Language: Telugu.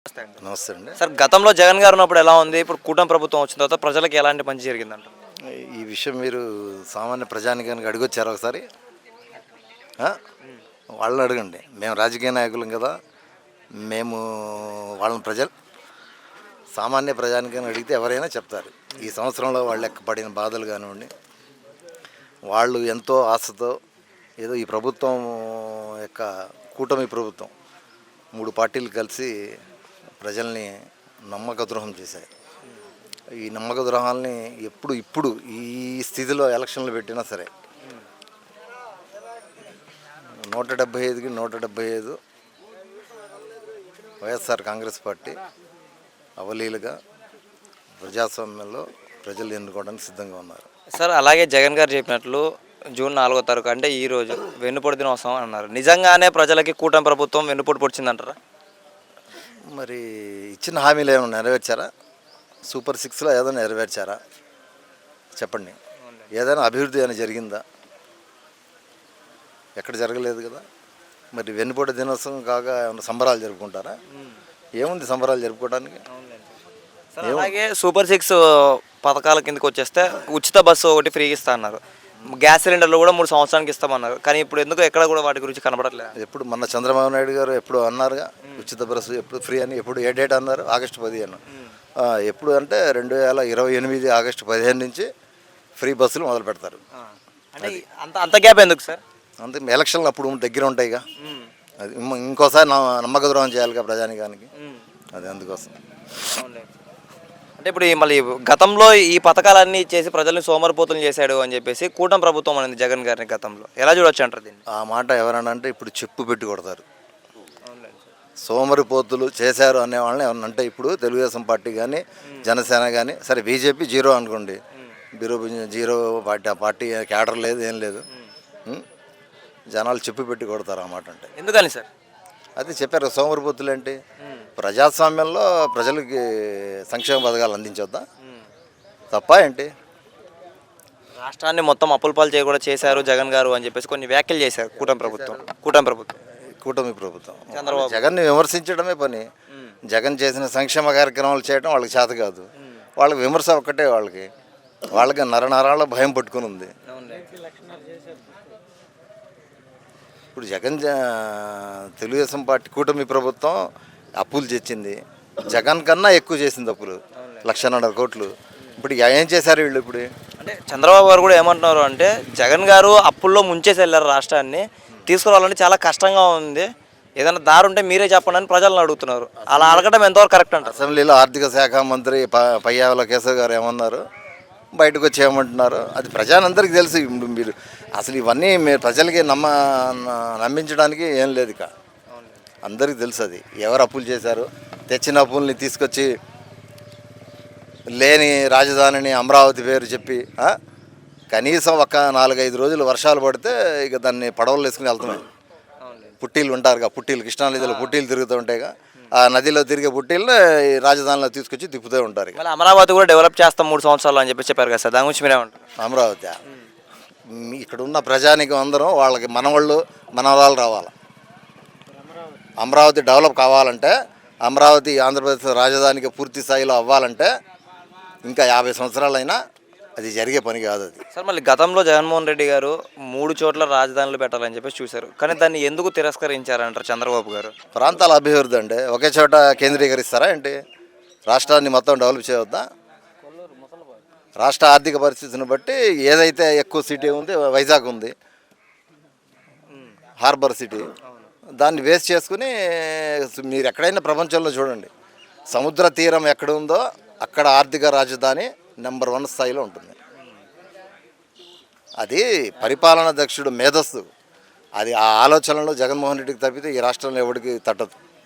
నమస్తే అండి. నమస్తే అండి. సార్ గతంలో జగన్ గారు ఉన్నప్పుడు ఎలా ఉంది? ఇప్పుడు కూటమి ప్రభుత్వం వచ్చిన తర్వాత ప్రజలకు ఎలాంటి మంచి జరిగిందంట? ఈ విషయం మీరు సామాన్య ప్రజానికానికి అడిగొచ్చారు ఒకసారి. ఆ? వాళ్ళని అడగండి. మేము రాజకీయ నాయకులం కదా, మేము వాళ్ళని సామాన్య ప్రజానికాన్ని అడిగితే ఎవరైనా చెప్తారు. ఈ సంవత్సరంలో వాళ్ళు పడిన బాధలు కానివ్వండి, వాళ్ళు ఎంతో ఆశతో ఏదో ఈ ప్రభుత్వం యొక్క కూటమి ప్రభుత్వం 3 పార్టీలు కలిసి ప్రజల్ని నమ్మక ద్రోహం చేశాయి. ఈ నమ్మక ద్రోహాలని ఇప్పుడు ఈ స్థితిలో ఎలక్షన్లు పెట్టినా సరే 175కి 175 వైఎస్ఆర్ కాంగ్రెస్ పార్టీ అవలీలుగా ప్రజాస్వామ్యంలో ప్రజలు ఎన్నుకోవడానికి సిద్ధంగా ఉన్నారు. సార్ అలాగే జగన్ గారు చెప్పినట్లు జూన్ 4వ తారీఖు అంటే ఈ రోజు వెన్నుపోటు దినోత్సవం అన్నారు. నిజంగానే ప్రజలకి కూటమి ప్రభుత్వం వెన్నుపోటు పొడిచిందంటారా? మరి ఇచ్చిన హామీలు ఏమైనా నెరవేర్చారా? సూపర్ 6లో ఏదైనా నెరవేర్చారా చెప్పండి. ఏదైనా అభివృద్ధి ఏమైనా జరిగిందా? ఎక్కడ జరగలేదు కదా. మరి వెన్నుపోటు దినోత్సవం కాగా ఏమైనా సంబరాలు జరుపుకుంటారా? ఏముంది సంబరాలు జరుపుకోవడానికి? అలాగే సూపర్ 6 పథకాల కిందకి వచ్చేస్తే ఉచిత బస్సు ఒకటి ఫ్రీగా ఇస్తా అన్నారు. గ్యాస్ సిలిండర్లు కూడా 3 సంవత్సరానికి ఇస్తామన్నారు. కానీ ఇప్పుడు ఎందుకు ఎక్కడ కూడా వాటి గురించి కనబడట్లేదు. ఎప్పుడు మొన్న చంద్రబాబు నాయుడు గారు ఎప్పుడు అన్నారుగా ఉచిత బస్సు ఎప్పుడు ఫ్రీ అని. ఎప్పుడు ఏ డేట్ అన్నారు? ఆగస్టు 15. ఎప్పుడు అంటే 2028 ఆగస్టు 15 నుంచి ఫ్రీ బస్సులు మొదలు పెడతారు. అంటే అంత గ్యాప్ ఎందుకు సార్? అంతే, ఎలక్షన్లు అప్పుడు దగ్గర ఉంటాయిగా. అది ఇంకోసారి నమ్మక ద్రోహం చేయాలిగా ప్రజానికానికి. అది అందుకోసం. అంటే ఇప్పుడు మళ్ళీ గతంలో ఈ పథకాలన్నీ చేసి ప్రజల్ని సోమరిపోతులు చేశాడు అని చెప్పేసి కూటమి ప్రభుత్వం అనేది జగన్ గారిని గతంలో ఎలా చూడొచ్చు అంటారు దీన్ని? ఆ మాట ఎవరన్నా అంటే ఇప్పుడు చెప్పు పెట్టి కొడతారు. సోమరిపోతులు చేశారు అనే వాళ్ళని ఏమన్నా అంటే ఇప్పుడు తెలుగుదేశం పార్టీ కానీ జనసేన కానీ సరే, బీజేపీ 0 అనుకోండి, జీరో పార్టీ. ఆ పార్టీ క్యాడర్ లేదు, ఏం లేదు. జనాలు చెప్పు పెట్టి కొడతారు ఆ మాట అంటే. ఎందుకని సార్? అది చెప్పారు. సోమరిపోతులు ఏంటి? ప్రజాస్వామ్యంలో ప్రజలకి సంక్షేమ పథకాలు అందించొద్దా? తప్ప ఏంటి? రాష్ట్రాన్ని మొత్తం అప్పుల పాలు చేయకుండా చేశారు జగన్ గారు అని చెప్పేసి కొన్ని వ్యాఖ్యలు చేశారు కూటమి ప్రభుత్వం. చంద్రబాబు జగన్ని విమర్శించడమే పని. జగన్ చేసిన సంక్షేమ కార్యక్రమాలు చేయడం వాళ్ళకి చేత కాదు. వాళ్ళకి విమర్శ ఒక్కటే. వాళ్ళకి నరనరాల భయం పట్టుకుని ఉంది. ఇప్పుడు తెలుగుదేశం పార్టీ కూటమి ప్రభుత్వం అప్పులు తెచ్చింది. జగన్ కన్నా ఎక్కువ చేసింది అప్పులు, 1,50,000 కోట్లు. ఇప్పుడు ఏం చేశారు వీళ్ళు? ఇప్పుడు అంటే చంద్రబాబు గారు కూడా ఏమంటున్నారు అంటే జగన్ గారు అప్పుల్లో ముంచేసి వెళ్ళారు, రాష్ట్రాన్ని తీసుకురావాలంటే చాలా కష్టంగా ఉంది, ఏదైనా దారి ఉంటే మీరే చెప్పండి అని ప్రజలను అడుగుతున్నారు. అలా అడగడం ఎంతవరకు కరెక్ట్ అంటారు? అసెంబ్లీలో ఆర్థిక శాఖ మంత్రి పయ్యావుల కేశవ్ గారు ఏమన్నారు, బయటకు వచ్చి ఏమంటున్నారు, అది ప్రజలందరికీ తెలుసు. మీరు అసలు ఇవన్నీ మీరు ప్రజలకి నమ్మించడానికి ఏం లేదు. ఇక అందరికీ తెలుసు అది ఎవరు అప్పులు చేశారు. తెచ్చిన అప్పుల్ని తీసుకొచ్చి లేని రాజధానిని అమరావతి పేరు చెప్పి కనీసం ఒక 4-5 రోజులు వర్షాలు పడితే ఇక దాన్ని పడవలు వేసుకుని వెళ్తున్నాయి. పుట్టీలు ఉంటారుగా, పుట్టీలు కృష్ణానదిలో పుట్టీలు తిరుగుతూ ఉంటాయిగా, ఆ నదిలో తిరిగే పుట్టీలను రాజధానిలో తీసుకొచ్చి తిప్పుతూ ఉంటారు. అమరావతి కూడా డెవలప్ చేస్తాం 3 సంవత్సరాలు అని చెప్పి చెప్పారు కదా సార్, దాని గురించి మీరేమంటారు? అమరావతి ఇక్కడ ఉన్న ప్రజానికం అందరం వాళ్ళకి మనవాళ్ళు మనవరాలు రావాలి. అమరావతి డెవలప్ కావాలంటే, అమరావతి ఆంధ్రప్రదేశ్ రాజధానికి పూర్తి స్థాయిలో అవ్వాలంటే ఇంకా 50 సంవత్సరాలైనా అది జరిగే పని కాదు. అది సార్ మళ్ళీ గతంలో జగన్మోహన్ రెడ్డి గారు 3 చోట్ల రాజధానులు పెట్టాలని చెప్పేసి చూశారు, కానీ దాన్ని ఎందుకు తిరస్కరించారంటారు చంద్రబాబు గారు? ప్రాంతాల అభివృద్ధి అంటే ఒకే చోట కేంద్రీకరిస్తారా ఏంటి? రాష్ట్రాన్ని మొత్తం డెవలప్ చేయవద్దా? రాష్ట్ర ఆర్థిక పరిస్థితిని బట్టి ఏదైతే ఎక్కువ సిటీ ఉంది, వైజాగ్ ఉంది, హార్బర్ సిటీ, దాన్ని వేస్ట్ చేసుకుని మీరు ఎక్కడైనా ప్రపంచంలో చూడండి, సముద్ర తీరం ఎక్కడ ఉందో అక్కడ ఆర్థిక రాజధాని నెంబర్ 1 స్థాయిలో ఉంటుంది. అది పరిపాలనా దక్షుడు మేధస్సు. అది ఆ ఆలోచనలో జగన్మోహన్ రెడ్డికి తప్పితే ఈ రాష్ట్రంలో ఎవరికి తట్టదు.